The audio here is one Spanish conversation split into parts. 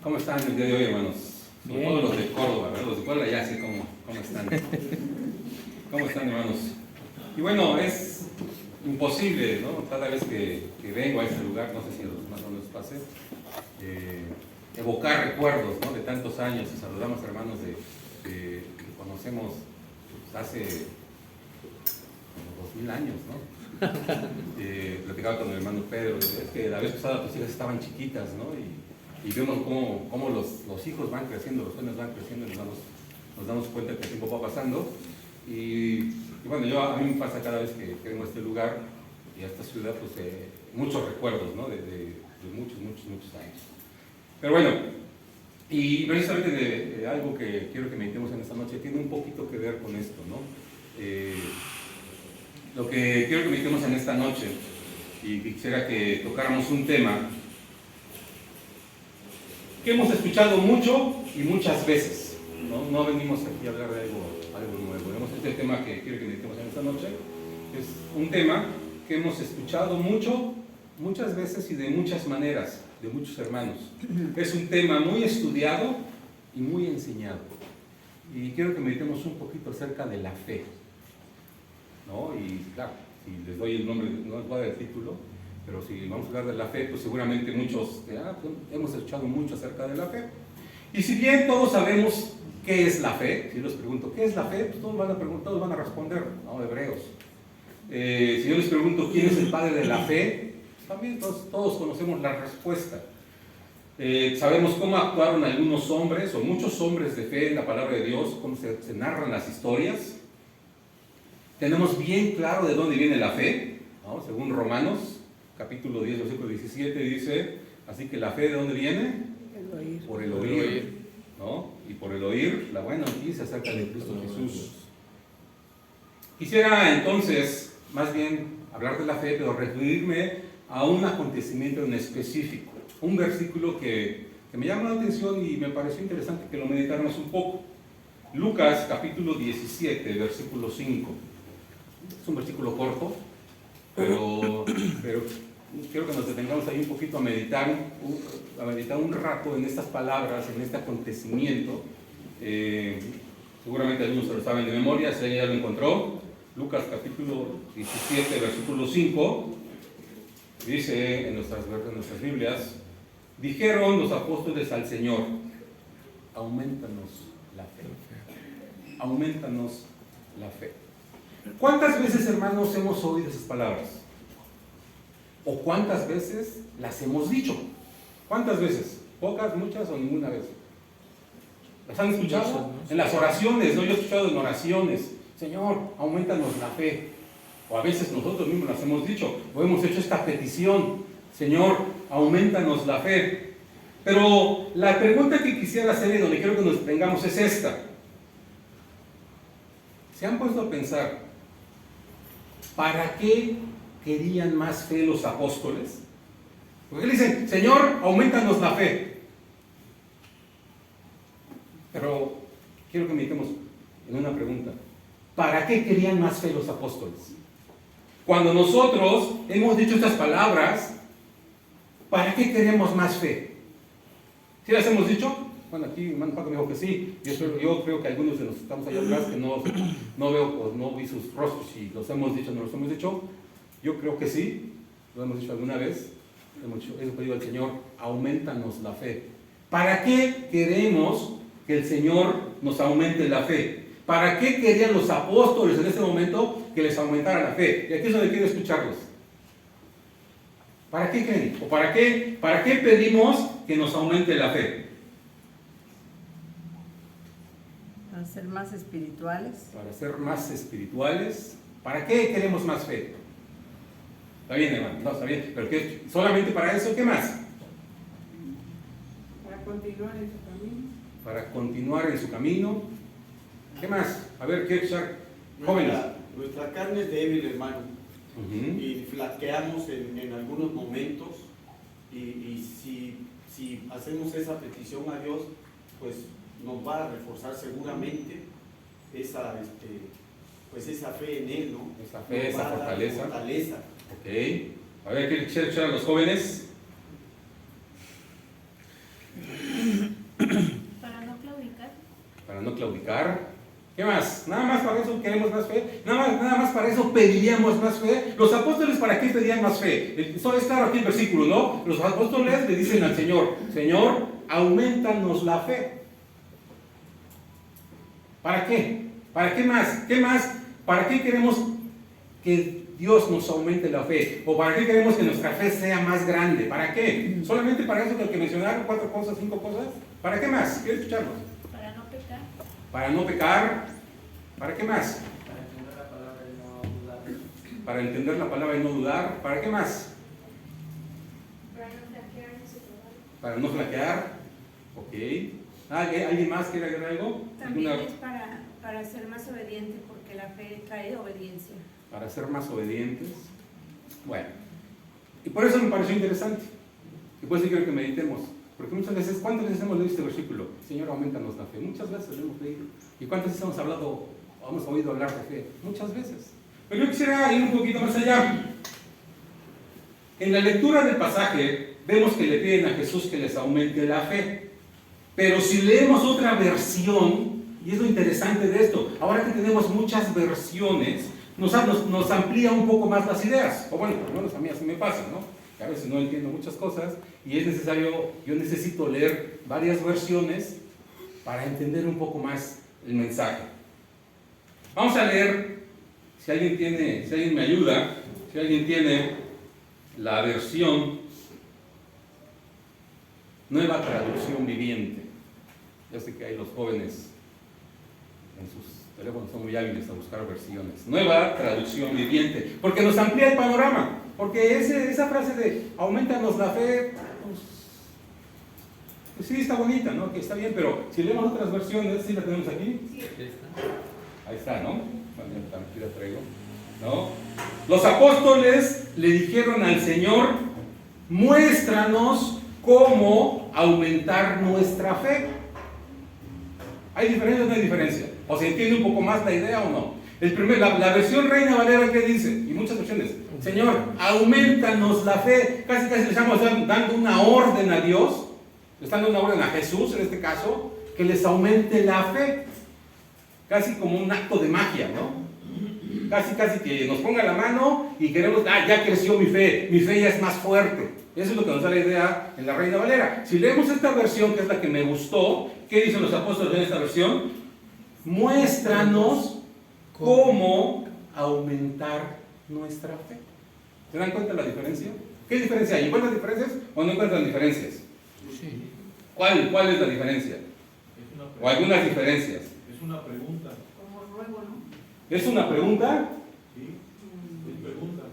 ¿Cómo están el día de hoy, hermanos? Sobre Bien. todo los de Córdoba, ¿verdad? Los de Puebla ya sé cómo están. ¿Cómo están, hermanos? Y bueno, es imposible, ¿no? Cada vez que vengo a este lugar, no sé si a los más o menos pase, evocar recuerdos, ¿no? De tantos años. Y saludamos a hermanos que conocemos pues, hace como 2000 años, ¿no? Platicaba con mi hermano Pedro, es que la vez pasada tus hijas estaban chiquitas, ¿no? Y vemos cómo los hijos van creciendo, los jóvenes van creciendo y nos damos cuenta que el tiempo va pasando. Y bueno, a mí me pasa cada vez que vengo a este lugar y a esta ciudad, pues muchos recuerdos, ¿no? De muchos años. Pero bueno, y precisamente de algo que quiero que meditemos en esta noche tiene un poquito que ver con esto, ¿no? Lo que quiero que meditemos en esta noche, y quisiera que tocáramos un tema que hemos escuchado mucho y muchas veces, ¿no? No venimos aquí a hablar de algo nuevo. Digamos, este tema que quiero que meditemos en esta noche es un tema que hemos escuchado muchas veces y de muchas maneras, de muchos hermanos. Es un tema muy estudiado y muy enseñado. Y quiero que meditemos un poquito acerca de la fe, ¿no? Y claro, si les doy el nombre, no les voy a dar el título, pero si vamos a hablar de la fe, pues seguramente muchos hemos escuchado mucho acerca de la fe. Y si bien todos sabemos qué es la fe, si yo les pregunto qué es la fe, pues todos van a responder, ¿no? Hebreos. Si yo les pregunto quién es el padre de la fe, también todos conocemos la respuesta. Sabemos cómo actuaron algunos hombres o muchos hombres de fe en la palabra de Dios, cómo se narran las historias. Tenemos bien claro de dónde viene la fe, ¿no? Según Romanos capítulo 10, versículo 17 dice, así que la fe ¿de dónde viene? El oír. Por el oír, ¿no? Y por el oír la buena noticia acerca de Cristo Jesús. Quisiera entonces, más bien, hablar de la fe, pero referirme a un acontecimiento en específico, un versículo que me llama la atención y me pareció interesante que lo meditáramos un poco. Lucas capítulo 17, versículo 5. Es un versículo corto, pero quiero que nos detengamos ahí un poquito a meditar un rato en estas palabras, en este acontecimiento. Seguramente algunos se lo saben de memoria, si alguien ya lo encontró. Lucas capítulo 17, versículo 5, dice en nuestras Biblias, dijeron los apóstoles al Señor, aumentanos la fe. Aumentanos la fe. ¿Cuántas veces, hermanos, hemos oído esas palabras? ¿O cuántas veces las hemos dicho? ¿Cuántas veces? ¿Pocas, muchas o ninguna vez? ¿Las han escuchado? En las oraciones, ¿no? Yo he escuchado en oraciones, Señor, aumentanos la fe. O a veces nosotros mismos las hemos dicho, o hemos hecho esta petición, Señor, aumentanos la fe. Pero la pregunta que quisiera hacer y donde quiero que nos tengamos es esta. ¿Se han puesto a pensar para qué querían más fe los apóstoles? Porque le dicen, Señor, aumentanos la fe. Pero quiero que meditemos en una pregunta. ¿Para qué querían más fe los apóstoles? Cuando nosotros hemos dicho estas palabras, ¿para qué queremos más fe? ¿Sí las hemos dicho? Bueno, aquí hermano Paco me dijo que sí. Yo creo que algunos de los que estamos allá atrás, que no veo, pues, no vi sus rostros, si los hemos dicho o no los hemos dicho. Yo creo que sí, lo hemos dicho alguna vez. Hemos pedido al Señor, aumentanos la fe. ¿Para qué queremos que el Señor nos aumente la fe? ¿Para qué querían los apóstoles en ese momento que les aumentara la fe? Y aquí es donde quiero escucharlos. ¿Para qué creen? ¿O para qué pedimos que nos aumente la fe? Para ser más espirituales. Para ser más espirituales. ¿Para qué queremos más fe? Está bien, hermano, no, está bien, pero ¿qué? ¿Solamente para eso? ¿Qué más? Para continuar en su camino. Para continuar en su camino. ¿Qué más? A ver, ¿qué echar? Jóvenes. Nuestra carne es débil, hermano, Uh-huh. y flaqueamos en algunos momentos, y si hacemos esa petición a Dios, pues nos va a reforzar seguramente esa fe en Él, ¿no? Esa fe, esa fortaleza. fortaleza. Ok. A ver, ¿qué echar a los jóvenes? claudicar. ¿Qué más? Nada más para eso queremos más fe. Nada más para eso pediríamos más fe. Los apóstoles, ¿para qué pedían más fe? Eso es claro aquí el versículo, ¿no? Los apóstoles le dicen al Señor, Señor, aumentanos la fe. ¿Para qué? ¿Para qué más? ¿Qué más? ¿Para qué queremos que Dios nos aumente la fe? ¿O para qué queremos que nuestra fe sea más grande? ¿Para qué? ¿Solamente para eso que mencionaron? 4 cosas, 5 cosas. ¿Para qué más? ¿Quieres escucharnos? Para no pecar. Para no pecar. ¿Para qué más? Para entender la palabra y no dudar. Para entender la palabra y no dudar. ¿Para qué más? Para no flaquear en su trabajo. Para no flaquear. Ok. ¿Alguien más quiere agregar algo? También ¿Alguna- es para ser más obediente, porque la fe trae obediencia. Para ser más obedientes? Bueno. Y por eso me pareció interesante. Y por eso quiero que meditemos. Porque muchas veces, ¿cuántas veces hemos leído este versículo? Señor, aumentanos la fe. Muchas veces lo hemos leído. ¿Y cuántas veces hemos hablado, o hemos oído hablar de fe? Muchas veces. Pero yo quisiera ir un poquito más allá. En la lectura del pasaje, vemos que le piden a Jesús que les aumente la fe. Pero si leemos otra versión, y es lo interesante de esto, ahora que tenemos muchas versiones, nos amplía un poco más las ideas. O bueno, por lo menos a mí así me pasa, ¿no? Que a veces no entiendo muchas cosas y es necesario, yo necesito leer varias versiones para entender un poco más el mensaje. Vamos a leer, si alguien me ayuda, si alguien tiene la versión Nueva Traducción Viviente. Ya sé que hay los jóvenes en sus teléfonos son muy hábiles a buscar versiones. Nueva Traducción Viviente, porque nos amplía el panorama, porque esa frase de aumentanos la fe, pues sí está bonita, ¿no? Que está bien, pero si leemos otras versiones, ¿sí la tenemos aquí? Sí. Ahí está, ¿no? Bueno, aquí la traigo, ¿no? Los apóstoles le dijeron al Señor, muéstranos cómo aumentar nuestra fe. ¿Hay diferencia o no hay diferencia? ¿O se entiende un poco más la idea o no? La versión Reina Valera, ¿qué dice? Y muchas versiones. Señor, aumentanos la fe. Casi le estamos dando una orden a Dios. Le están dando una orden a Jesús, en este caso, que les aumente la fe. Casi como un acto de magia, ¿no? Casi que nos ponga la mano y queremos, ya creció mi fe ya es más fuerte. Eso es lo que nos da la idea en la Reina Valera. Si leemos esta versión, que es la que me gustó, ¿qué dicen los apóstoles en esta versión? Muéstranos cómo aumentar nuestra fe. ¿Se dan cuenta de la diferencia? ¿Qué diferencia hay? ¿Encuentran diferencias o no encuentran diferencias? Sí. ¿Cuál es la diferencia? ¿O algunas diferencias? Es una pregunta. Como ruego, ¿no? ¿Es una pregunta? Sí. Es pregunta.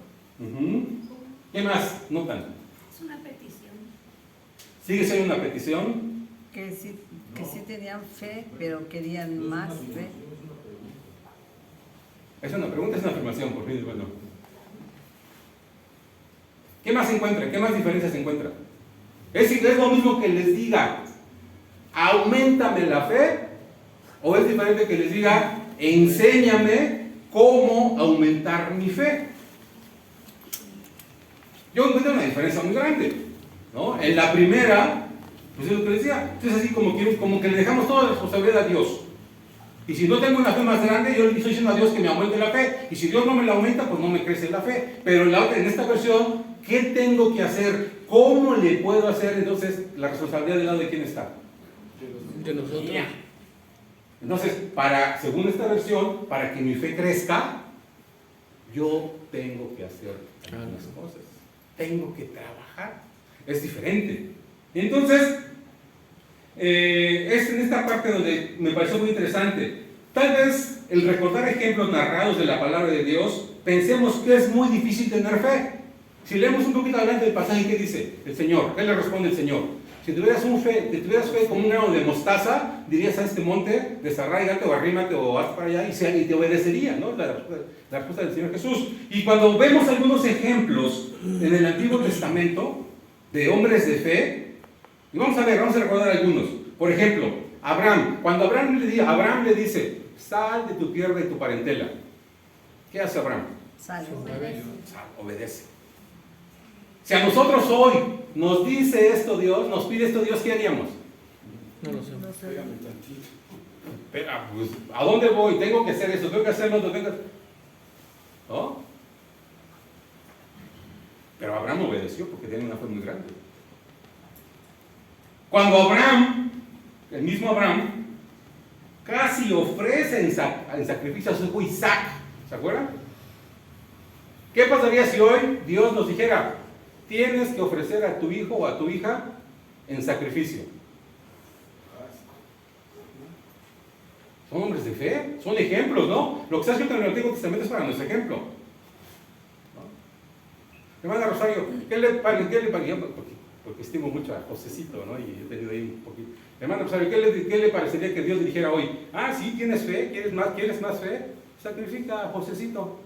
Ujú. ¿Qué más notan? Es una petición. ¿Sigue siendo una petición? Que sí tenían fe, pero querían más fe. Es una pregunta, es una afirmación, por fin, bueno. ¿Qué más se encuentran? ¿Qué más diferencias se encuentran? ¿Es lo mismo que les diga, auméntame la fe? ¿O es diferente que les diga, enséñame cómo aumentar mi fe? Yo encuentro una diferencia muy grande, ¿no? En la primera, pues es lo que les decía, es así como que le dejamos toda la responsabilidad a Dios. Y si no tengo una fe más grande, yo le estoy diciendo a Dios que me aumente la fe. Y si Dios no me la aumenta, pues no me crece la fe. Pero en esta versión, ¿qué tengo que hacer? ¿Cómo le puedo hacer? Entonces, la responsabilidad del lado de quién está. De nosotros. Mía. Entonces, según esta versión, para que mi fe crezca, yo tengo que hacer algunas cosas. Tengo que trabajar. Es diferente. Entonces, es en esta parte donde me pareció muy interesante. Tal vez el recordar ejemplos narrados de la palabra de Dios, pensemos que es muy difícil tener fe. Si leemos un poquito adelante del pasaje, ¿qué dice el Señor? ¿Qué le responde el Señor? Si tuvieras fe como un grano de mostaza, dirías a este monte, desarráigate o arrímate o haz para allá y te obedecería, ¿no? La respuesta del Señor Jesús. Y cuando vemos algunos ejemplos en el Antiguo Testamento de hombres de fe, y vamos a recordar algunos. Por ejemplo, Abraham. Cuando Abraham le dice, sal de tu tierra y tu parentela. ¿Qué hace Abraham? Sale. Obedece. Si a nosotros hoy nos dice esto Dios, nos pide esto Dios, ¿qué haríamos? No lo sé. No sé. Espérame tantito. Pero, pues, ¿a dónde voy? Tengo que hacer esto, tengo que hacer lo otro, ¿no? Pero Abraham obedeció porque tenía una fe muy grande. Cuando Abraham, el mismo Abraham, casi ofrece en sacrificio a su hijo Isaac, ¿se acuerdan? ¿Qué pasaría si hoy Dios nos dijera, tienes que ofrecer a tu hijo o a tu hija en sacrificio? Son hombres de fe, son ejemplos, ¿no? Lo que está escrito en el Antiguo Testamento es para nuestro ejemplo. Hermana Rosario, ¿qué le pareció? Porque estimo mucho a Josecito, ¿no? Y he tenido ahí un poquito. Hermana Rosario, ¿qué le parecería que Dios le dijera hoy? Ah, sí, tienes fe, ¿quieres más fe? Sacrifica a Josecito.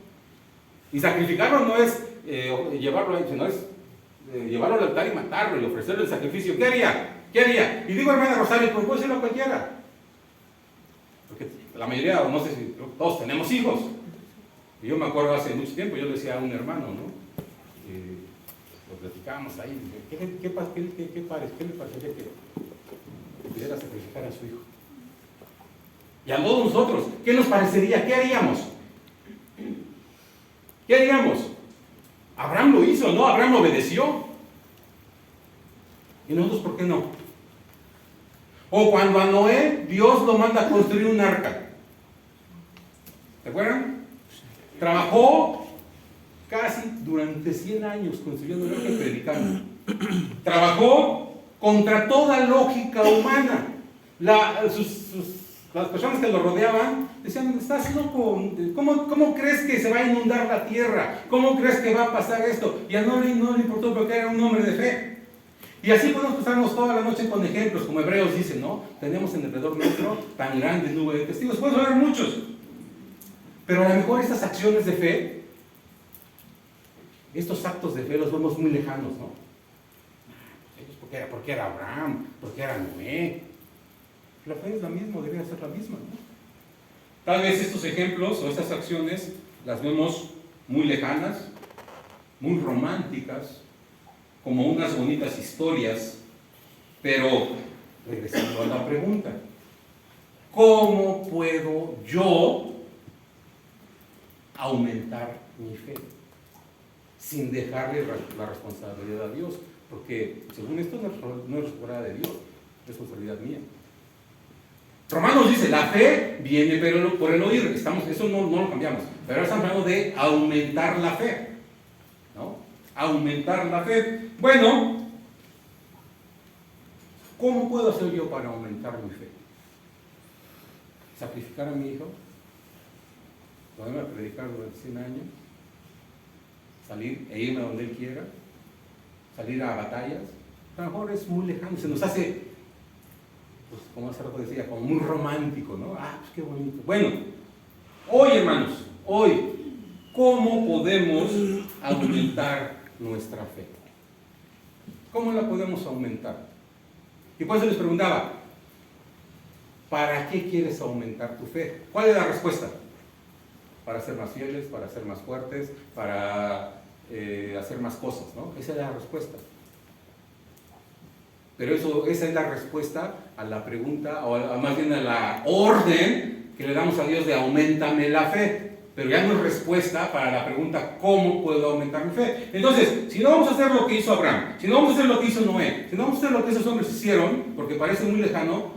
Y sacrificarlo no es llevarlo ahí, sino es llevarlo al altar y matarlo y ofrecerle el sacrificio. ¿Qué haría? ¿Qué haría? Y digo, hermana Rosario, pues puede serlo a cualquiera. Porque la mayoría, no sé si todos tenemos hijos. Y yo me acuerdo hace mucho tiempo, yo le decía a un hermano, ¿no? Lo platicábamos ahí. ¿Qué le parecería que pudiera sacrificar a su hijo? Y a todos nosotros, ¿qué nos parecería? ¿Qué haríamos? ¿Qué haríamos? Abraham lo hizo, ¿no? Abraham obedeció. ¿Y nosotros por qué no? O cuando a Noé, Dios lo manda a construir un arca. ¿Se acuerdan? Trabajó casi durante 100 años construyendo un arca y predicando. Trabajó contra toda lógica humana. Las personas que lo rodeaban decían, estás loco, ¿cómo crees que se va a inundar la tierra? ¿Cómo crees que va a pasar esto? Y a no le importó porque era un hombre de fe. Y así podemos pasarnos toda la noche con ejemplos, como Hebreos dice, ¿no? Tenemos en alrededor nuestro tan grande nube de testigos. Pueden haber muchos. Pero a lo mejor estas acciones de fe, estos actos de fe los vemos muy lejanos, ¿no? Porque era Abraham, porque era Noé. La fe es la misma, debería ser la misma, ¿no? Tal vez estos ejemplos o estas acciones las vemos muy lejanas, muy románticas, como unas bonitas historias, pero regresando a la pregunta, ¿cómo puedo yo aumentar mi fe sin dejarle la responsabilidad a Dios? Porque según esto no es responsabilidad de Dios, es responsabilidad mía. Romanos dice, la fe viene pero por el oír. Eso no lo cambiamos. Pero ahora estamos hablando de aumentar la fe, ¿no? Aumentar la fe. Bueno, ¿cómo puedo hacer yo para aumentar mi fe? ¿Sacrificar a mi hijo? ¿Ponerme a predicar durante 100 años? ¿Salir e irme a donde él quiera? ¿Salir a batallas? A lo mejor es muy lejano, se nos hace, pues como hace rato decía, como muy romántico, ¿no? Ah, pues qué bonito. Bueno, hoy hermanos, ¿cómo podemos aumentar nuestra fe? ¿Cómo la podemos aumentar? Y por eso les preguntaba, ¿para qué quieres aumentar tu fe? ¿Cuál es la respuesta? Para ser más fieles, para ser más fuertes, para hacer más cosas, ¿no? Esa es la respuesta. Pero esa es la respuesta a la pregunta, o más bien a la orden que le damos a Dios de auméntame la fe. Pero ya no es respuesta para la pregunta, ¿cómo puedo aumentar mi fe? Entonces, si no vamos a hacer lo que hizo Abraham, si no vamos a hacer lo que hizo Noé, si no vamos a hacer lo que esos hombres hicieron, porque parece muy lejano,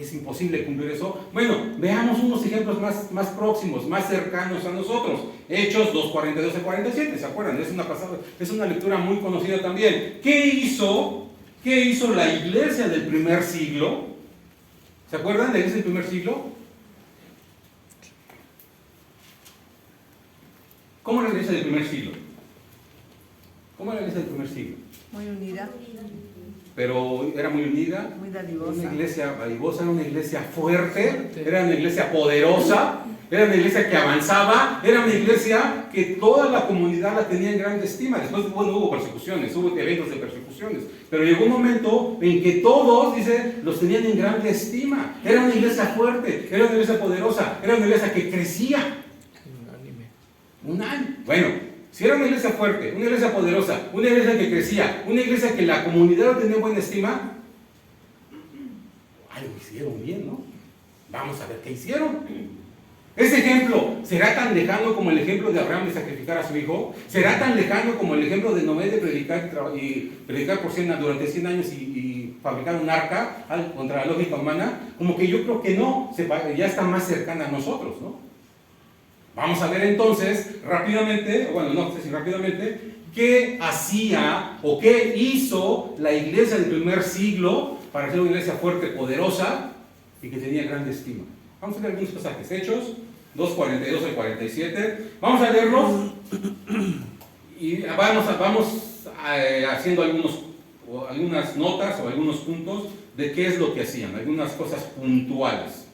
es imposible cumplir eso, bueno, veamos unos ejemplos más próximos, más cercanos a nosotros. Hechos 2:42 al 47, ¿se acuerdan? Es una lectura muy conocida también. ¿Qué hizo la iglesia del primer siglo? ¿Se acuerdan de la iglesia del primer siglo? ¿Cómo era la iglesia del primer siglo? ¿Cómo era la iglesia del primer siglo? Muy unida, Pero era muy unida, muy dadivosa. una iglesia dadivosa, era una iglesia fuerte, era una iglesia poderosa, era una iglesia que avanzaba, era una iglesia que toda la comunidad la tenía en gran estima. Después, bueno, hubo persecuciones, hubo eventos de persecuciones, pero llegó un momento en que todos, dice, los tenían en gran estima. Era una iglesia fuerte, era una iglesia poderosa, era una iglesia que crecía. Bueno, si era una iglesia fuerte, una iglesia poderosa, una iglesia que crecía, una iglesia que la comunidad tenía buena estima, algo hicieron bien, ¿no? Vamos a ver qué hicieron. Ese ejemplo, ¿será tan lejano como el ejemplo de Abraham de sacrificar a su hijo? ¿Será tan lejano como el ejemplo de Noé de predicar por 100 durante 100 años y fabricar un arca contra la lógica humana? Como que yo creo que no, ya está más cercana a nosotros, ¿no? Vamos a ver entonces, rápidamente, bueno, no sé si rápidamente, qué hacía o qué hizo la iglesia del primer siglo para ser una iglesia fuerte, poderosa y que tenía gran estima. Vamos a leer algunos pasajes. Hechos 2:42 al 47. Vamos a leerlos y vamos haciendo algunas notas o algunos puntos de qué es lo que hacían, algunas cosas puntuales.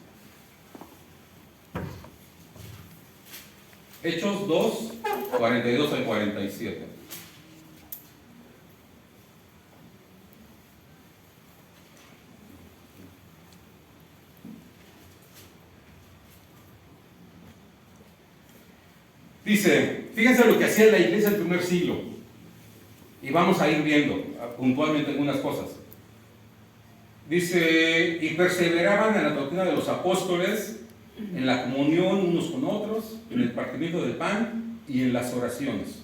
Hechos 2:42 al 47. Dice, fíjense lo que hacía la iglesia del primer siglo. Y vamos a ir viendo puntualmente algunas cosas. Dice, y perseveraban en la doctrina de los apóstoles, en la comunión unos con otros, en el partimiento del pan y en las oraciones.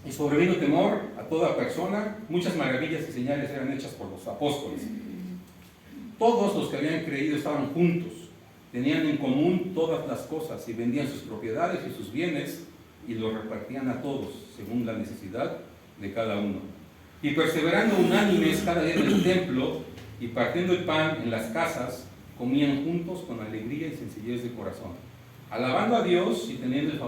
Y sobrevino temor a toda persona, muchas maravillas y señales eran hechas por los apóstoles. Todos los que habían creído estaban juntos, tenían en común todas las cosas y vendían sus propiedades y sus bienes y los repartían a todos según la necesidad de cada uno. Y perseverando unánimes cada día en el templo y partiendo el pan en las casas, comían juntos con alegría y sencillez de corazón, alabando a Dios y teniendo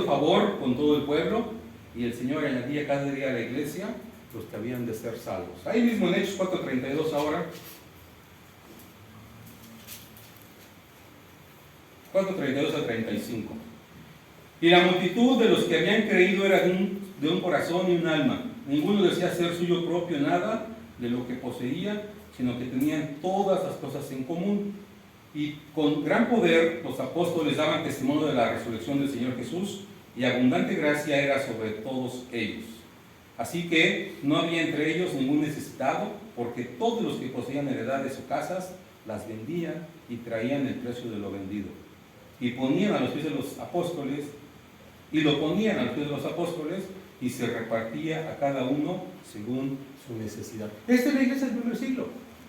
favor con todo el pueblo, y el Señor añadía cada día a la iglesia los que habían de ser salvos. Ahí mismo en Hechos 4:32 ahora. 4:32 al 35. Y la multitud de los que habían creído era de un corazón y un alma. Ninguno decía ser suyo propio nada de lo que poseía, sino que tenían todas las cosas en común. Y con gran poder los apóstoles daban testimonio de la resurrección del Señor Jesús, y abundante gracia era sobre todos ellos. Así que no había entre ellos ningún necesitado, porque todos los que poseían heredades o casas las vendían y traían el precio de lo vendido. Y ponían a los pies de los apóstoles, y se repartía a cada uno según su necesidad. Esta es la iglesia del primer siglo.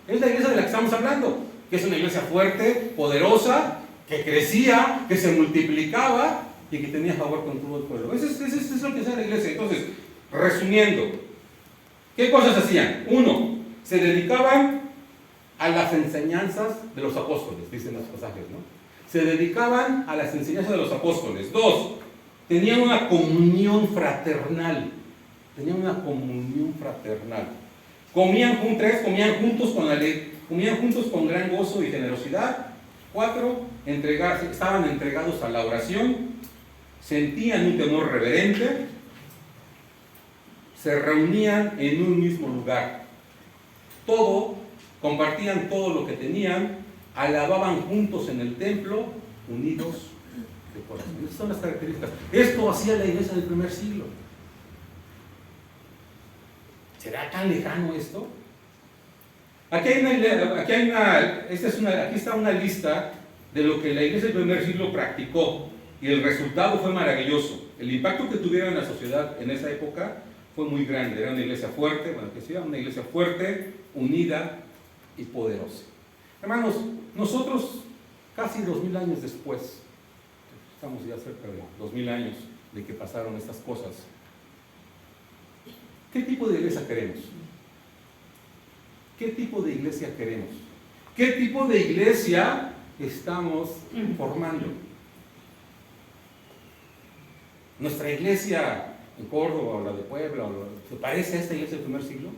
Es la iglesia de la que estamos hablando, que es una iglesia fuerte, poderosa, que crecía, que se multiplicaba y que tenía favor con todo el pueblo. Eso es lo que hacía la iglesia. Entonces, resumiendo, ¿qué cosas hacían? Uno, se dedicaban a las enseñanzas de los apóstoles, dicen los pasajes, ¿no? Se dedicaban a las enseñanzas de los apóstoles. Dos, tenían una comunión fraternal. Comían juntos con gran gozo y generosidad. 4, estaban entregados a la oración, sentían un temor reverente, se reunían en un mismo lugar. Compartían todo lo que tenían, alababan juntos en el templo, unidos de corazón. Estas son las características. Esto hacía la iglesia del primer siglo. ¿Será tan lejano esto? Aquí está una lista de lo que la iglesia del primer siglo practicó, y el resultado fue maravilloso. El impacto que tuvieron en la sociedad en esa época fue muy grande. Era una iglesia fuerte, una iglesia fuerte, unida y poderosa. Hermanos, nosotros casi 2000 años después, estamos ya cerca de 2000 años de que pasaron estas cosas, ¿qué tipo de iglesia queremos? ¿Qué tipo de iglesia queremos? ¿Qué tipo de iglesia estamos formando? ¿Nuestra iglesia en Córdoba o la de Puebla se parece a esta iglesia del primer siglo?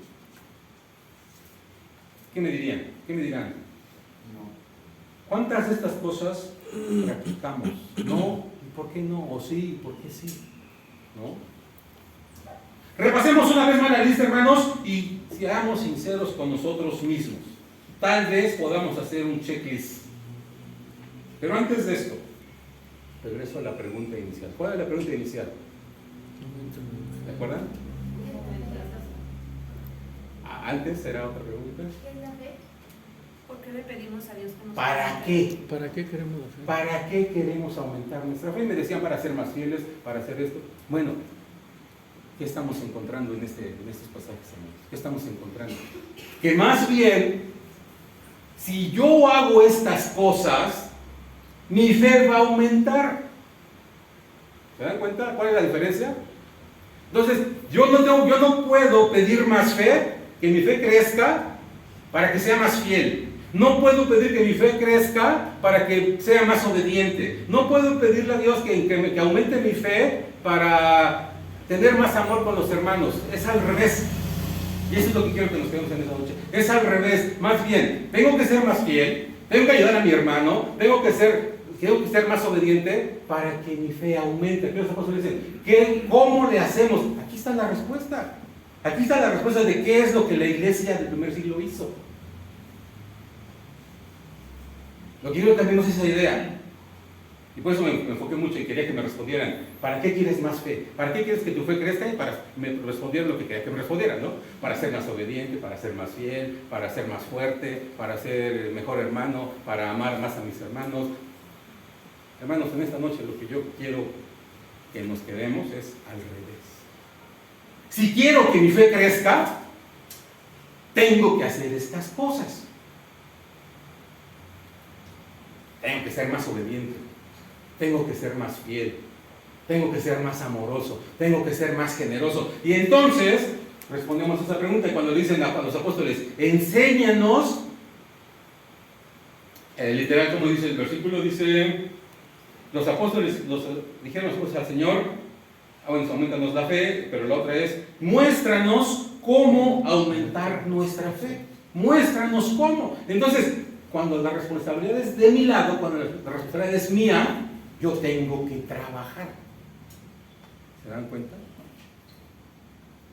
¿Qué me dirían? ¿Qué me dirán? No. ¿Cuántas de estas cosas practicamos? No, ¿y por qué no? ¿O sí, por qué sí? ¿No? Repasemos una vez más la lista, hermanos, y seamos sinceros con nosotros mismos. Tal vez podamos hacer un checklist. Pero antes de esto, regreso a la pregunta inicial. ¿Cuál es la pregunta inicial? ¿De acuerdo? Antes era otra pregunta. ¿Qué es la fe? ¿Por qué le pedimos a Dios que nos ¿Para qué? ¿Para qué queremos la fe? ¿Para qué queremos aumentar nuestra fe? Me decían para ser más fieles, para hacer esto. Bueno, ¿qué estamos encontrando en estos pasajes, amigos? ¿Qué estamos encontrando? Que más bien, si yo hago estas cosas, mi fe va a aumentar. ¿Se dan cuenta cuál es la diferencia? Entonces, yo no puedo pedir más fe, que mi fe crezca para que sea más fiel. No puedo pedir que mi fe crezca para que sea más obediente. No puedo pedirle a Dios que aumente mi fe para tener más amor con los hermanos. Es al revés. Y eso es lo que quiero que nos quedemos en esa noche. Es al revés. Más bien, tengo que ser más fiel, tengo que ayudar a mi hermano, tengo que ser más obediente para que mi fe aumente. Aquí los apóstoles dicen, ¿cómo le hacemos? Aquí está la respuesta. Aquí está la respuesta de qué es lo que la iglesia del primer siglo hizo. Lo que quiero también es esa idea. Y por eso me enfoqué mucho y quería que me respondieran, ¿para qué quieres más fe? ¿Para qué quieres que tu fe crezca? Y para me respondieran lo que quería que me respondieran, ¿no? Para ser más obediente, para ser más fiel, para ser más fuerte, para ser mejor hermano, para amar más a mis hermanos. Hermanos, en esta noche lo que yo quiero que nos quedemos es al revés. Si quiero que mi fe crezca, tengo que hacer estas cosas. Tengo que ser más obediente, tengo que ser más fiel, tengo que ser más amoroso, tengo que ser más generoso. Y entonces respondemos a esa pregunta. Y cuando le dicen a los apóstoles, enséñanos, literal como dice el versículo, dice, los apóstoles dijeron al Señor, bueno, aumentanos la fe, pero la otra es, muéstranos cómo aumentar nuestra fe. Muéstranos cómo. Entonces, cuando la responsabilidad es de mi lado, cuando la responsabilidad es mía, yo tengo que trabajar. ¿Se dan cuenta?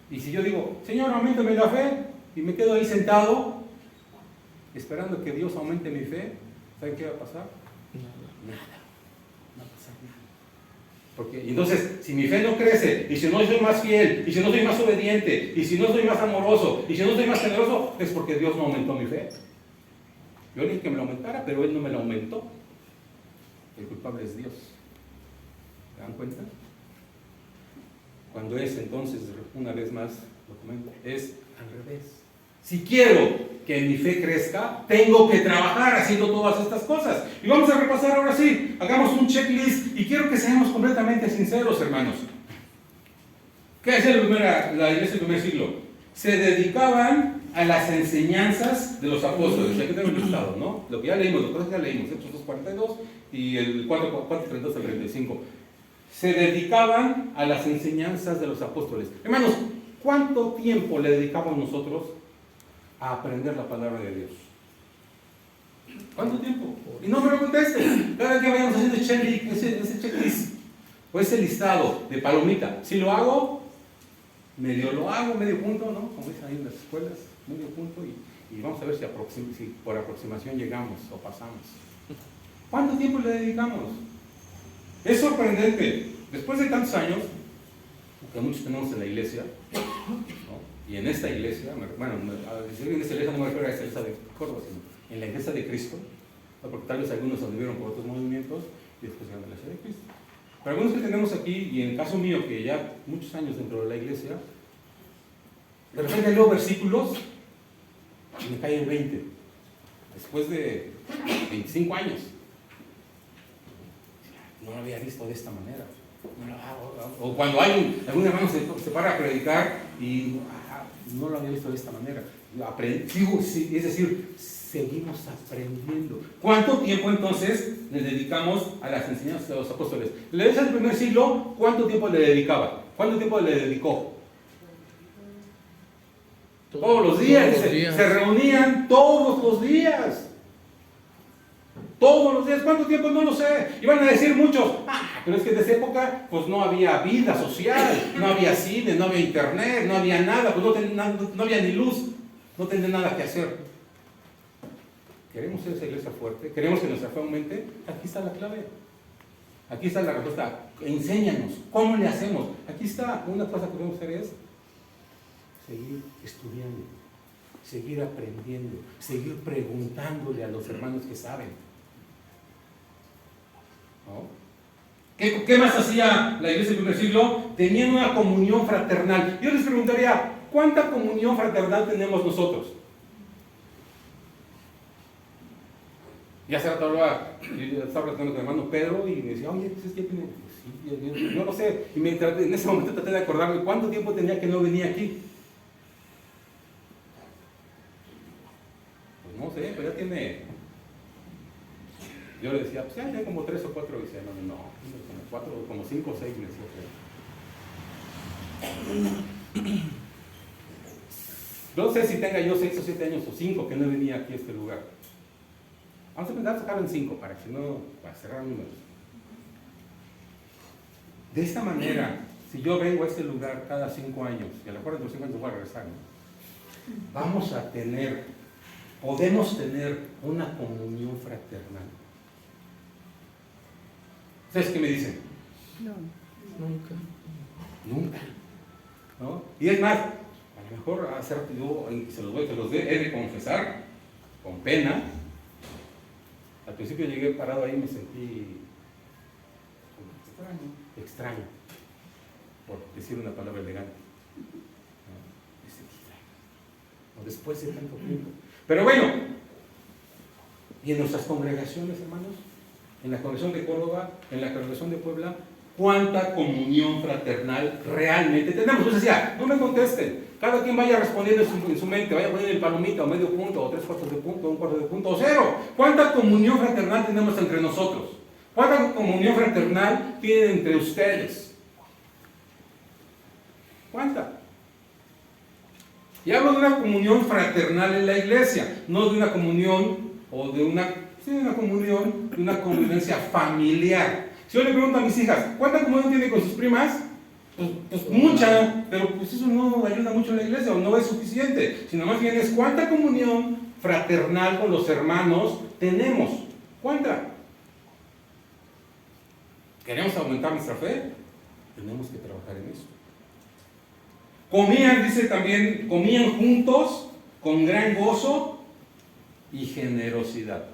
Y si yo digo, Señor, auméntame la fe, y me quedo ahí sentado, esperando que Dios aumente mi fe, ¿saben qué va a pasar? Nada. No va a pasar nada. Porque entonces, si mi fe no crece, y si no soy más fiel, y si no soy más obediente, y si no soy más amoroso, y si no soy más generoso, es porque Dios no aumentó mi fe. Yo le dije que me lo aumentara, pero Él no me lo aumentó. El culpable es Dios. ¿Se dan cuenta? Cuando es entonces, una vez más, lo comento, es al revés. Si quiero que mi fe crezca, tengo que trabajar haciendo todas estas cosas. Y vamos a repasar ahora sí. Hagamos un checklist y quiero que seamos completamente sinceros, hermanos. ¿Qué hacía la iglesia del primer siglo? Se dedicaban a las enseñanzas de los apóstoles. Aquí tengo el listado, ¿no? Lo que ya leímos, lo que ya leímos, Hechos 2:42 y el 4:32 al 35. Se dedicaban a las enseñanzas de los apóstoles. Hermanos, ¿cuánto tiempo le dedicamos nosotros a aprender la palabra de Dios? ¿Cuánto tiempo? Y no me lo contesten. Cada que vayamos haciendo ese checklist o ese listado de palomita, si lo hago, medio punto, ¿no? Como dicen ahí en las escuelas, medio punto, y vamos a ver si por aproximación llegamos o pasamos. ¿Cuánto tiempo le dedicamos? Es sorprendente. Después de tantos años, que muchos tenemos en la iglesia, ¿no? Y en esta iglesia, bueno, a decir en esta iglesia no me refiero a esta iglesia de Córdoba, sino en la iglesia de Cristo, ¿no? Porque tal vez algunos anduvieron por otros movimientos y después llegaron a la iglesia de Cristo. Pero algunos que tenemos aquí, y en el caso mío, que ya muchos años dentro de la iglesia, de repente leo versículos y me cae el 20, después de 25 años. No lo había visto de esta manera. O cuando algún hermano se para a predicar y no lo había visto de esta manera. Es decir, seguimos aprendiendo. ¿Cuánto tiempo entonces le dedicamos a las enseñanzas de los apóstoles? La iglesia del primer siglo, ¿cuánto tiempo le dedicaba? ¿Cuánto tiempo le dedicó? Todos los días. Se reunían todos los días. Todos los días. ¿Cuánto tiempo? No lo sé. Y van a decir muchos, pero es que en esa época pues no había vida social, no había cine, no había internet, no había nada, pues no había ni luz, no tenía nada que hacer. ¿Queremos ser esa iglesia fuerte? ¿Queremos que nuestra fe aumente? Aquí está la clave. Aquí está la respuesta. Enséñanos. ¿Cómo le hacemos? Aquí está. Una cosa que podemos hacer es seguir estudiando. seguir aprendiendo, seguir preguntándole a los hermanos que saben. ¿No? ¿Qué más hacía la iglesia del primer siglo? Tenían una comunión fraternal. Yo les preguntaría, ¿cuánta comunión fraternal tenemos nosotros? Ya se hablaba, yo estaba hablando con el hermano Pedro y me decía, oye, pues ¿qué tiene? Sí, yo no sé. Y en ese momento traté de acordarme cuánto tiempo tenía que no venía aquí. Pues no sé, pero ya tiene. Yo le decía, pues ya como 3 o 4. Y decía, no, como 4, como 5 o 6 meses. No sé si tenga yo 6 o 7 años o 5 que no venía aquí a este lugar. Vamos a intentar sacar en 5 para que no, para cerrar números. De esta manera, si yo vengo a este lugar cada 5 años, y a lo mejor en los 5 años voy a regresar, ¿no? Vamos a tener, podemos tener una comunión fraternal. ¿Ustedes qué me dicen? No. Nunca. Nunca. ¿No? Y es más, a lo mejor hace rato yo se los he de confesar, con pena. Al principio llegué parado ahí y me sentí extraño, por decir una palabra elegante. ¿No? Después de tanto tiempo. Pero bueno, y en nuestras congregaciones, hermanos, en la congregación de Córdoba, en la congregación de Puebla, ¿cuánta comunión fraternal realmente tenemos? Pues decía, no me contesten, cada quien vaya respondiendo en su mente, vaya poniendo el palomita o medio punto, o 3/4 de punto, o 1/4 de punto, o 0. ¿Cuánta comunión fraternal tenemos entre nosotros? ¿Cuánta comunión fraternal tienen entre ustedes? ¿Cuánta? Y hablo de una comunión fraternal en la iglesia, no de una comunión o de una comunión, de una convivencia familiar. Si yo le pregunto a mis hijas, ¿cuánta comunión tiene con sus primas? Pues mucha, pero pues eso no ayuda mucho en la iglesia o no es suficiente, sino más bien es cuánta comunión fraternal con los hermanos tenemos. ¿Cuánta? ¿Queremos aumentar nuestra fe? Tenemos que trabajar en eso. Comían, dice también, comían juntos con gran gozo y generosidad.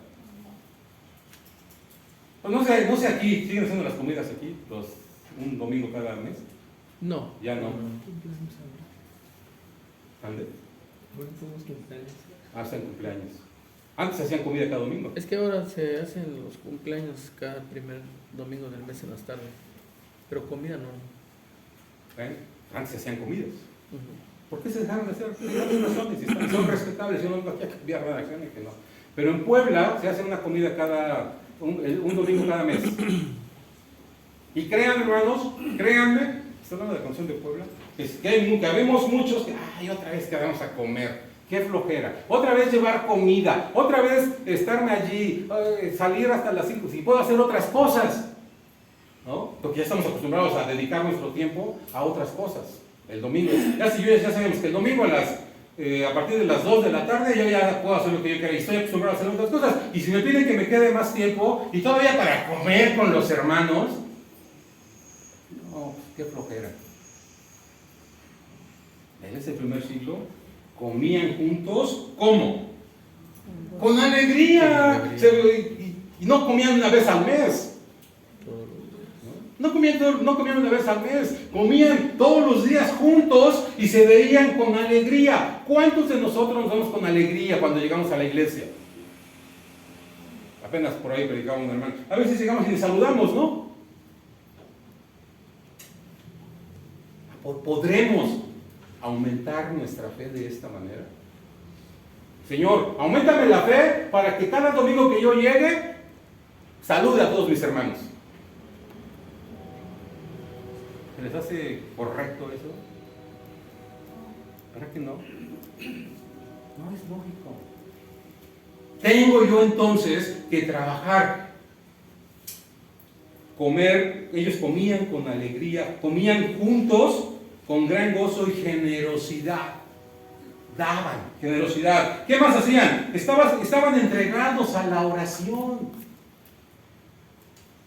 Pues no sé aquí, ¿siguen haciendo las comidas aquí? Un domingo cada mes. No. Ya no. ¿Ande? Hacen cumpleaños. Antes hacían comida cada domingo. Es que ahora se hacen los cumpleaños cada primer domingo del mes en las tardes. Pero comida no. Antes se hacían comidas. Uh-huh. ¿Por qué se dejaron de hacer? Hay varias razones, y son respetables, yo no vengo aquí a cambiar nada, créanme que no. Pero en Puebla se hace una comida un domingo cada mes. Y créanme, hermanos, créanme, estoy hablando de la canción de Puebla, que habemos muchos que, otra vez que vamos a comer, qué flojera, otra vez llevar comida, otra vez estarme allí, salir hasta las 5, si puedo hacer otras cosas, ¿no? Porque ya estamos acostumbrados a dedicar nuestro tiempo a otras cosas. El domingo, ya sabemos que el domingo a partir de las 2 de la tarde yo ya puedo hacer lo que yo quiera y estoy acostumbrado a hacer otras cosas. Y si me piden que me quede más tiempo y todavía para comer con los hermanos, no, qué flojera. En ese primer siglo comían juntos, ¿cómo? Con alegría. Y no comían una vez al mes. No comían una vez al mes, comían todos los días juntos y se veían con alegría. ¿Cuántos de nosotros nos vamos con alegría cuando llegamos a la iglesia? Apenas por ahí predicaba un hermano. A veces llegamos y le saludamos, ¿no? ¿Podremos aumentar nuestra fe de esta manera? Señor, auméntame la fe para que cada domingo que yo llegue, salude a todos mis hermanos. ¿Se les hace correcto eso? ¿Verdad que no? No es lógico. Tengo yo entonces que trabajar, comer. Ellos comían con alegría, comían juntos con gran gozo y generosidad. Daban generosidad. ¿Qué más hacían? Estaban entregados a la oración.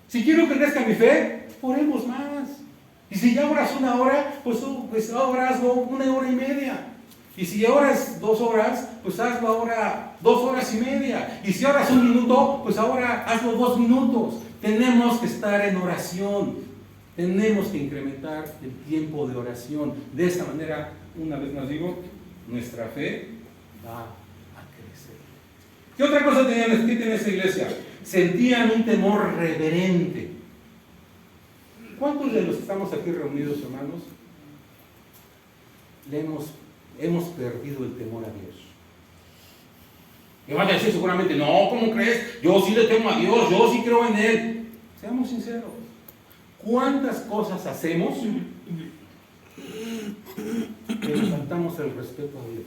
Si quiero que crezca mi fe, oremos más. Y si ya oras 1 hora, pues ahora hazlo 1 hora y media. Y si ahora es 2 horas, pues hazlo ahora 2 horas y media. Y si ahora es 1 minuto, pues ahora hazlo 2 minutos. Tenemos que estar en oración. Tenemos que incrementar el tiempo de oración. De esta manera, una vez más digo, nuestra fe va a crecer. ¿Qué otra cosa tenían? ¿Qué tenía esa iglesia? Sentían un temor reverente. ¿Cuántos de los que estamos aquí reunidos, hermanos, hemos perdido el temor a Dios? Y van a decir seguramente, no, ¿cómo crees? Yo sí le temo a Dios, yo sí creo en Él. Seamos sinceros. ¿Cuántas cosas hacemos que le faltamos el respeto a Dios?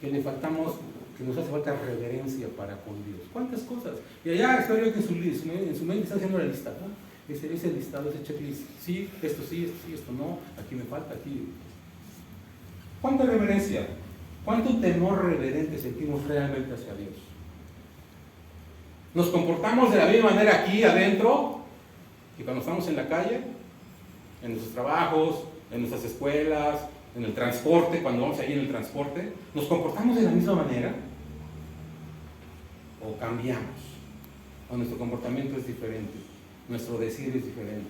Que nos hace falta reverencia para con Dios. ¿Cuántas cosas? Y allá espero que en su mente está haciendo la lista, ¿no? Ese listado, ese checklist. Sí, esto no, aquí me falta, aquí. ¿Cuánta reverencia? ¿Cuánto temor reverente sentimos realmente hacia Dios? ¿Nos comportamos de la misma manera aquí adentro que cuando estamos en la calle? En nuestros trabajos, en nuestras escuelas, en el transporte, cuando vamos allí en el transporte. ¿Nos comportamos de la misma manera? ¿O cambiamos? ¿O nuestro comportamiento es diferente? Nuestro decir es diferente.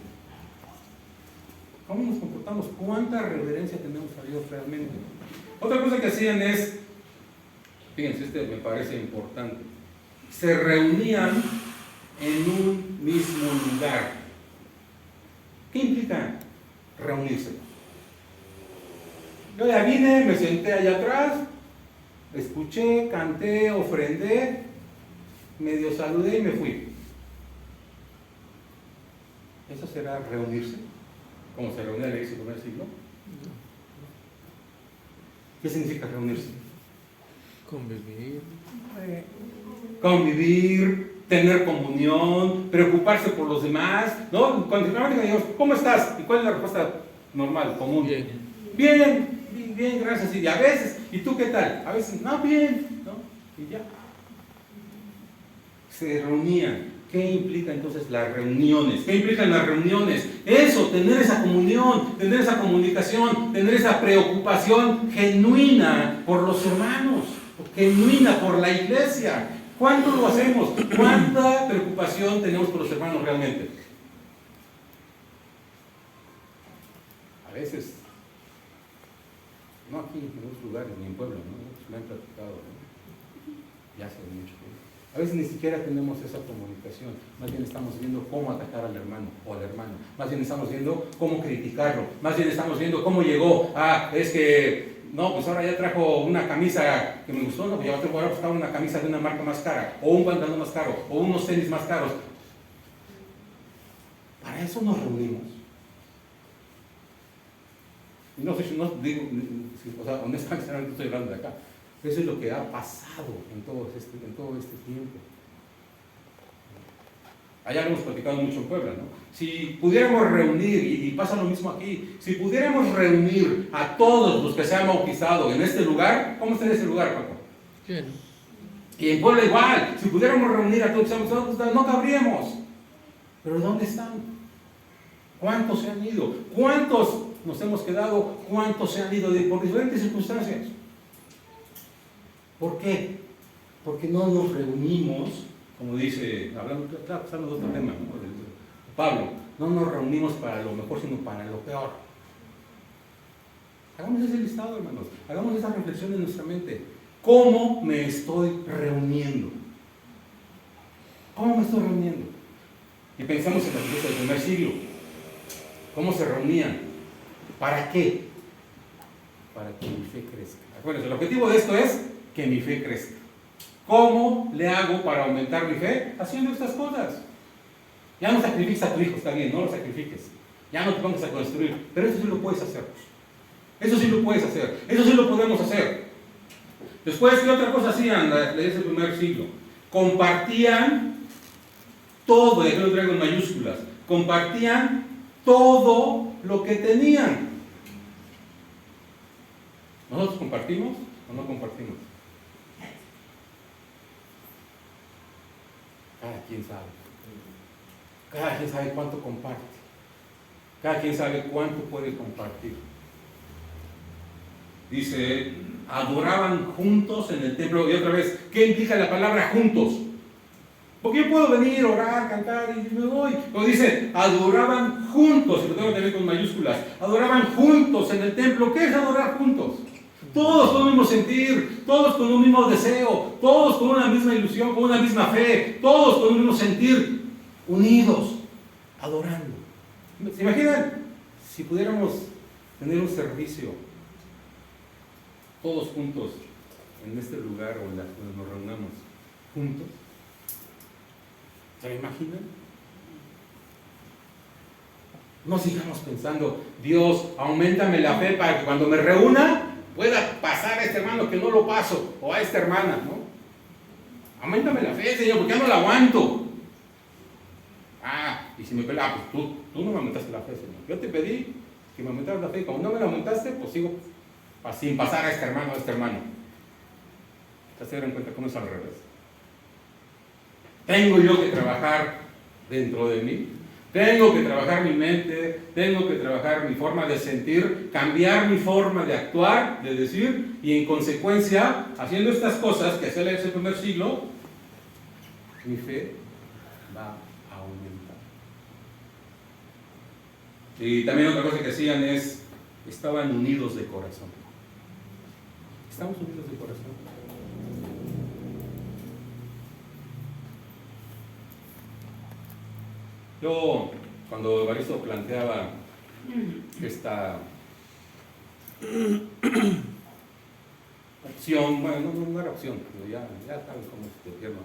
¿Cómo nos comportamos? ¿Cuánta reverencia tenemos a Dios realmente? Otra cosa que hacían es, fíjense, me parece importante, se reunían en un mismo lugar. ¿Qué implica reunirse? Yo ya vine, me senté allá atrás, escuché, canté, ofrendé, medio saludé y me fui. ¿Eso será reunirse? ¿Cómo se reunía la iglesia del primer siglo? ¿Qué significa reunirse? Convivir, tener comunión, preocuparse por los demás, ¿no? Cuando digamos, ¿cómo estás? ¿Y cuál es la respuesta normal, común? Bien, gracias. Y a veces, ¿y tú qué tal? A veces, no, bien, ¿no? Y ya. Se reunían. ¿Qué implica entonces las reuniones? ¿Qué implican las reuniones? Eso, tener esa comunión, tener esa comunicación, tener esa preocupación genuina por los hermanos, genuina por la iglesia. ¿Cuánto lo hacemos? ¿Cuánta preocupación tenemos por los hermanos realmente? A veces, no aquí en otros lugares, ni en Puebla, ¿no? Me han platicado, ¿no? Ya hace mucho tiempo. A veces ni siquiera tenemos esa comunicación, más bien estamos viendo cómo atacar al hermano o al hermano, más bien estamos viendo cómo criticarlo, más bien estamos viendo cómo llegó, es que, no, pues ahora ya trajo una camisa que me gustó, no, pues ya voy a buscar una camisa de una marca más cara, o un pantalón más caro, o unos tenis más caros. Para eso nos reunimos. Y no digo, o sea, honestamente no estoy hablando de acá. Eso es lo que ha pasado en todo este tiempo. Allá lo hemos platicado mucho en Puebla, ¿no? Si pudiéramos reunir, y pasa lo mismo aquí, si pudiéramos reunir a todos los que se han bautizado en este lugar, ¿cómo está en este lugar, Paco? Bien. Y en Puebla igual, si pudiéramos reunir a todos los que se han bautizado, no cabríamos. Pero ¿dónde están? ¿Cuántos se han ido? ¿Cuántos nos hemos quedado? ¿Cuántos se han ido por diferentes circunstancias? ¿Por qué? Porque no nos reunimos, como dice, hablando de otro tema, ¿no? De Pablo, no nos reunimos para lo mejor, sino para lo peor. Hagamos ese listado, hermanos, hagamos esa reflexión en nuestra mente. ¿Cómo me estoy reuniendo? ¿Cómo me estoy reuniendo? Y pensamos en la iglesia del primer siglo. ¿Cómo se reunían? ¿Para qué? Para que mi fe crezca. Acuérdense, el objetivo de esto es que mi fe crezca. ¿Cómo le hago para aumentar mi fe? Haciendo estas cosas. Ya no sacrifiques a tu hijo, está bien, no lo sacrifiques. Ya no te pongas a construir, pero eso sí lo puedes hacer. Eso sí lo puedes hacer, eso sí lo podemos hacer. Después, ¿qué otra cosa hacían la iglesia del primer siglo? Compartían todo, y aquí lo traigo en mayúsculas, compartían todo lo que tenían. ¿Nosotros compartimos o no compartimos? Cada quien sabe. Cada quien sabe cuánto comparte. Cada quien sabe cuánto puede compartir. Dice, adoraban juntos en el templo. Y otra vez, ¿qué implica la palabra juntos? Porque yo puedo venir, orar, cantar y me voy. Pero dice, adoraban juntos, y lo tengo también con mayúsculas, adoraban juntos en el templo. ¿Qué es adorar juntos? Todos con un mismo sentir, todos con un mismo deseo, todos con una misma ilusión, con una misma fe, todos con un mismo sentir, unidos, adorando. ¿Se imaginan? Si pudiéramos tener un servicio, todos juntos, en este lugar donde nos reunamos, juntos. ¿Se imaginan? No sigamos pensando, Dios, auméntame la fe para que cuando me reúna pueda pasar a este hermano que no lo paso, o a esta hermana, ¿no? Auméntame la fe, Señor, porque ya no la aguanto. Y si me pelea, pues tú no me aumentaste la fe, Señor. Yo te pedí que me aumentaras la fe, y como no me la aumentaste, pues sigo sin pasar a este hermano o a este hermano. ¿Se dan cuenta cómo es al revés? Tengo yo que trabajar dentro de mí, tengo que trabajar mi mente, tengo que trabajar mi forma de sentir, cambiar mi forma de actuar, de decir, y en consecuencia, haciendo estas cosas que hacía la iglesia del primer siglo, mi fe va a aumentar. Y también otra cosa que hacían es, estaban unidos de corazón. Estamos unidos de corazón. Yo, cuando Evaristo planteaba esta opción, bueno, no era opción, pero ya saben cómo es el gobierno,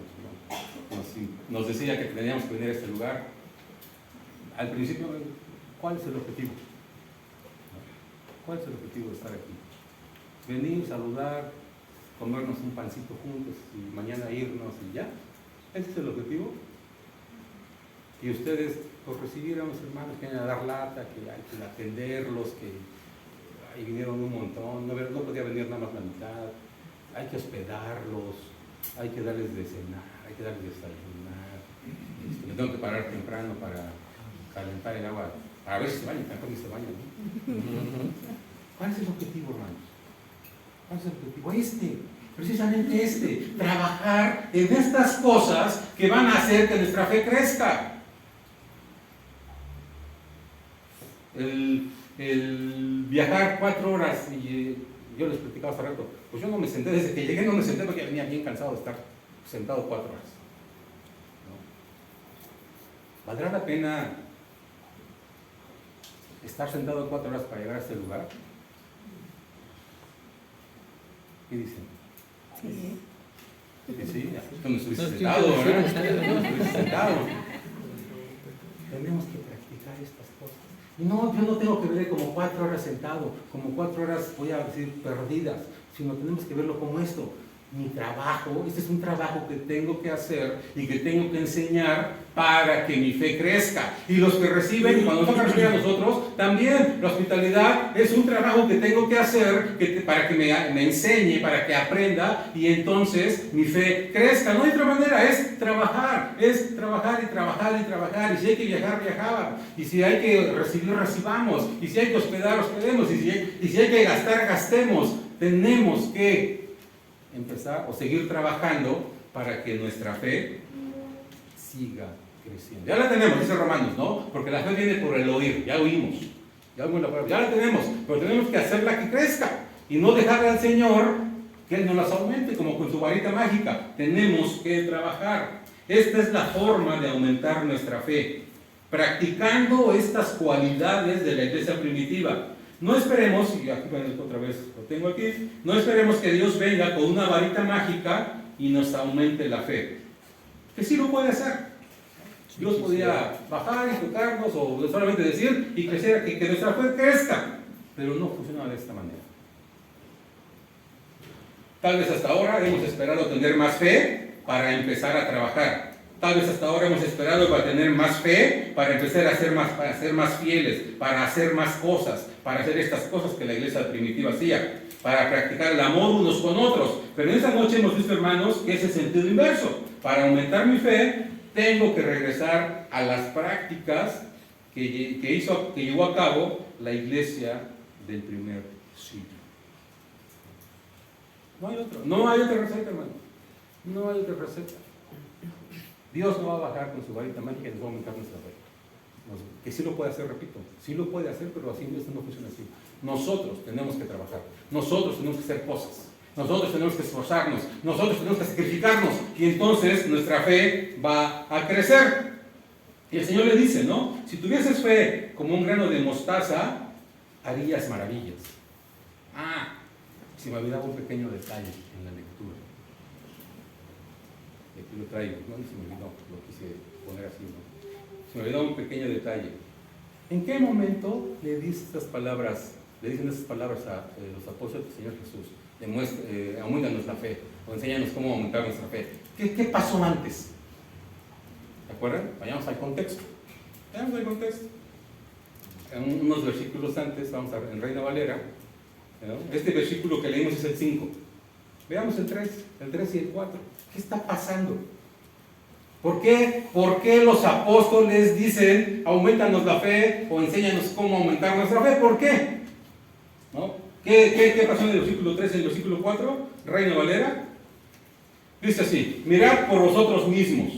¿no? Nos decía que teníamos que venir a este lugar. Al principio, ¿cuál es el objetivo? ¿Cuál es el objetivo de estar aquí? Venir, saludar, comernos un pancito juntos y mañana irnos y ya. ¿Ese es el objetivo? Y ustedes, pues, recibieron a los hermanos que vienen a dar lata, que hay que atenderlos, que ahí vinieron un montón, no podía venir nada más la mitad, hay que hospedarlos, hay que darles de cenar, hay que darles de desayunar. Me tengo que parar temprano para calentar el agua, para ver si se bañan, mejor ni se bañan, ¿no? ¿Cuál es el objetivo, hermanos? ¿Cuál es el objetivo? Precisamente trabajar en estas cosas que van a hacer que nuestra fe crezca. El viajar 4 horas, y yo les platicaba hace rato, pues yo no me senté, desde que llegué no me senté porque venía bien cansado de estar sentado 4 horas. ¿No? ¿Valdrá la pena estar sentado 4 horas para llegar a este lugar? ¿Qué dicen? Sí. Sí, no estuviste sentado, ¿verdad? No estuviste sentado. Tenemos que practicar estas cosas. Y no, yo no tengo que ver como 4 horas sentado, como 4 horas, voy a decir, perdidas, sino tenemos que verlo como esto. Mi trabajo, este es un trabajo que tengo que hacer y que tengo que enseñar para que mi fe crezca. Y los que reciben, y cuando nos toca recibir a nosotros, también la hospitalidad es un trabajo que tengo que hacer para que me enseñe, para que aprenda, y entonces mi fe crezca. No hay otra manera, es trabajar y trabajar y trabajar. Y si hay que viajar, viajamos. Y si hay que recibir, recibamos. Y si hay que hospedar, hospedemos. Y si hay que gastar, gastemos. Tenemos que empezar o seguir trabajando para que nuestra fe siga creciendo. Ya la tenemos, dice Romanos, ¿no? Porque la fe viene por el oír, ya oímos la palabra, ya la tenemos, pero tenemos que hacerla que crezca y no dejarle al Señor que Él nos las aumente como con su varita mágica. Tenemos que trabajar. Esta es la forma de aumentar nuestra fe, practicando estas cualidades de la iglesia primitiva. No esperemos, y aquí otra vez lo tengo aquí, no esperemos que Dios venga con una varita mágica y nos aumente la fe. Que sí lo puede hacer. Dios podía bajar y tocarnos o solamente decir y crecer, que nuestra fe crezca, pero no funciona de esta manera. Tal vez hasta ahora hemos esperado tener más fe para empezar a trabajar. Tal vez hasta ahora hemos esperado para tener más fe, para empezar a ser más fieles, para hacer más cosas, para hacer estas cosas que la iglesia primitiva hacía, para practicar el amor unos con otros. Pero en esta noche hemos visto, hermanos, que es el sentido inverso. Para aumentar mi fe, tengo que regresar a las prácticas que llevó a cabo la iglesia del primer siglo. No hay otro. No hay otra receta, hermano. No hay otra receta. Dios no va a bajar con su varita mágica y nos va a aumentar nuestra fe. Que sí lo puede hacer, repito. Sí lo puede hacer, pero así esto no funciona así. Nosotros tenemos que trabajar. Nosotros tenemos que hacer cosas. Nosotros tenemos que esforzarnos. Nosotros tenemos que sacrificarnos. Y entonces nuestra fe va a crecer. Y el Señor le dice, ¿no? Si tuvieses fe como un grano de mostaza, harías maravillas. Ah, se me olvidaba un pequeño detalle en la lectura. Aquí lo traigo, no se me olvidó, lo quise poner así, ¿no? Se me olvidó un pequeño detalle. ¿En qué momento le dicen estas palabras a los apóstoles del Señor Jesús? Aumentanos la fe, o enséñanos cómo aumentar nuestra fe. ¿Qué pasó antes? ¿Se acuerdan? Vayamos al contexto. Veamos el contexto. En unos versículos antes, vamos a ver, en Reina Valera, ¿no? Este versículo que leímos es el 5. Veamos el 3 y el 4. ¿Qué está pasando? ¿Por qué los apóstoles dicen, aumentanos la fe o enséñanos cómo aumentar nuestra fe? ¿Por qué? ¿No? ¿Qué pasó en el versículo 3 y el versículo 4? Reina Valera. Dice así, mirad por vosotros mismos.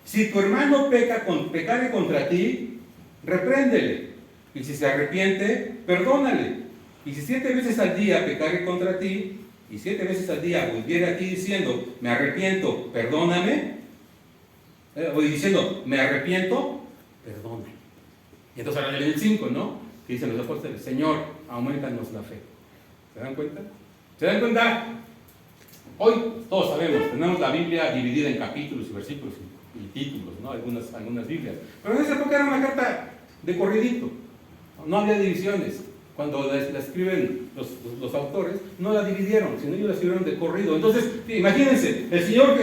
Si tu hermano pecare contra ti, repréndele. Y si se arrepiente, perdónale. Y si 7 veces al día pecare contra ti, y 7 veces al día volviera a ti diciendo, me arrepiento, perdóname, o diciendo, me arrepiento, perdóname. Y entonces ahora en el 5, ¿no? Que dicen los apóstoles, Señor, aumentanos la fe. ¿Se dan cuenta? ¿Se dan cuenta? Hoy todos sabemos, tenemos la Biblia dividida en capítulos y versículos y títulos, ¿no? Algunas Biblias. Pero en esa época era una carta de corridito. No había divisiones. Cuando la escriben los autores, no la dividieron, sino ellos la escribieron de corrido. Entonces, imagínense, el Señor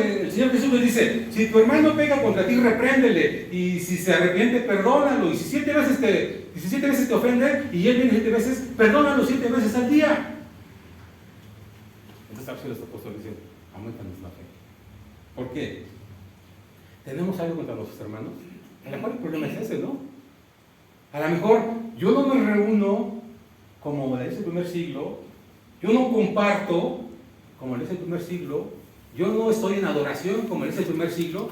Jesús les dice, si tu hermano peca contra ti, repréndele, y si se arrepiente, perdónalo, y si 7 veces te ofende, y él viene 7 veces, perdónalo 7 veces al día. Entonces, los apóstoles dicen, aumentanos la fe. ¿Por qué? ¿Tenemos algo contra nuestros hermanos? A lo mejor el problema es ese, ¿no? A lo mejor yo no me reúno como la iglesia del primer siglo, yo no comparto como la iglesia del primer siglo, yo no estoy en adoración como la iglesia del primer siglo,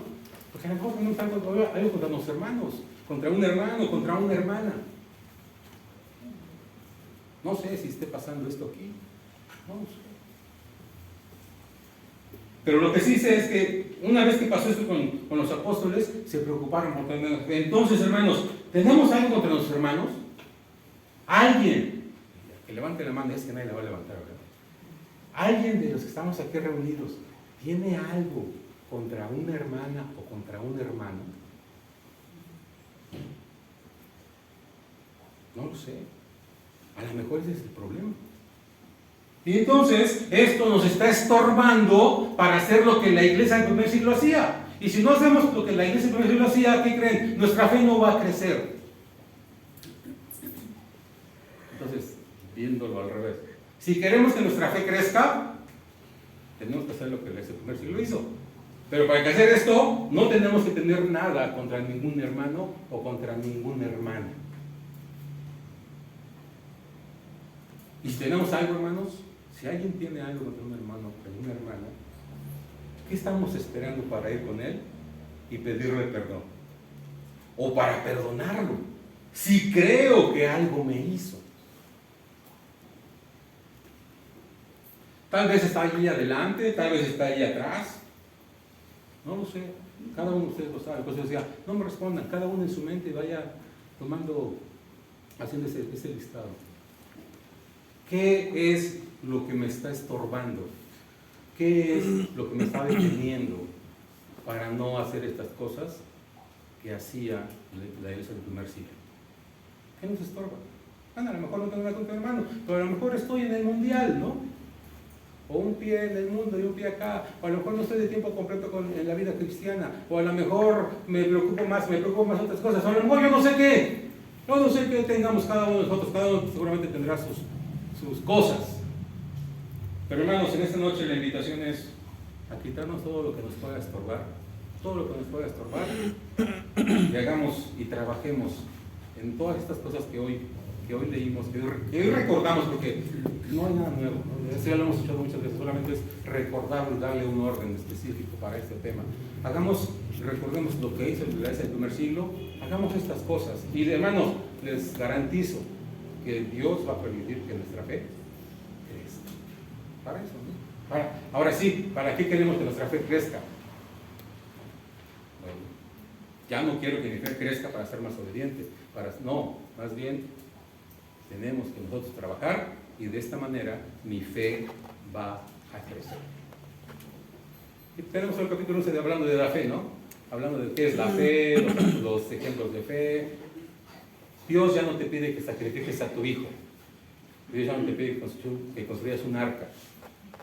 porque a lo mejor tenemos algo contra nuestros hermanos, contra un hermano, contra una hermana. No sé si esté pasando esto aquí, no sé. Pero lo que sí sé es que una vez que pasó esto con los apóstoles, se preocuparon por tener. Entonces, hermanos, ¿tenemos algo contra nuestros hermanos? Alguien que levante la mano, es que nadie la va a levantar, ¿verdad? Alguien de los que estamos aquí reunidos tiene algo contra una hermana o contra un hermano. No lo sé. A lo mejor ese es el problema. Y entonces esto nos está estorbando para hacer lo que la iglesia del primer siglo hacía. Y si no hacemos lo que la iglesia del primer siglo hacía, ¿qué creen? Nuestra fe no va a crecer. Entonces, viéndolo al revés, si queremos que nuestra fe crezca, tenemos que hacer lo que la iglesia del primer siglo hizo. Pero para que hacer esto, no tenemos que tener nada contra ningún hermano o contra ninguna hermana. Y si tenemos algo, hermanos, si alguien tiene algo contra un hermano o contra una hermana, ¿qué estamos esperando para ir con él y pedirle perdón? O para perdonarlo, si creo que algo me hizo. Tal vez está allí adelante, tal vez está allí atrás. No lo sé, cada uno de ustedes lo sabe. Pues yo decía, no me respondan, cada uno en su mente vaya haciendo ese listado. ¿Qué es lo que me está estorbando? ¿Qué es lo que me está deteniendo para no hacer estas cosas que hacía la iglesia del primer siglo? ¿Qué nos estorba? Bueno, a lo mejor no tengo nada contra hermano, pero a lo mejor estoy en el mundial, ¿no? O un pie en el mundo y un pie acá, o a lo mejor no estoy de tiempo completo en la vida cristiana, o a lo mejor me preocupo más otras cosas, o a lo mejor yo no sé qué. Yo no sé qué tengamos cada uno de nosotros, cada uno seguramente tendrá sus cosas. Pero hermanos, en esta noche la invitación es a quitarnos todo lo que nos pueda estorbar, y hagamos y trabajemos en todas estas cosas que hoy que hoy leímos, que hoy recordamos, porque no hay nada nuevo, ¿no? Eso ya lo hemos escuchado muchas veces, solamente es recordarlo y darle un orden específico para este tema. Recordemos lo que hizo la iglesia del primer siglo, hagamos estas cosas. Y hermanos, les garantizo que Dios va a permitir que nuestra fe crezca. Para eso, ¿no? Ahora sí, ¿para qué queremos que nuestra fe crezca? Bueno, ya no quiero que mi fe crezca para ser más obediente, no, más bien tenemos que nosotros trabajar y de esta manera mi fe va a crecer. Y tenemos el capítulo 11 hablando de la fe, ¿no? Hablando de qué es la fe, los ejemplos de fe. Dios ya no te pide que sacrifiques a tu hijo. Dios ya no te pide que construyas un arca.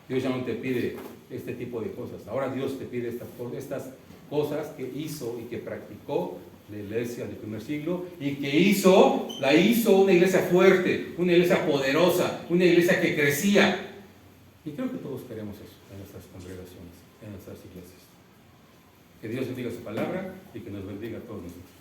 Dios ya no te pide este tipo de cosas. Ahora Dios te pide estas cosas que hizo y que practicó la iglesia del primer siglo y que la hizo una iglesia fuerte, una iglesia poderosa, una iglesia que crecía. Y creo que todos queremos eso en nuestras congregaciones, en nuestras iglesias. Que Dios bendiga su palabra y que nos bendiga a todos nosotros.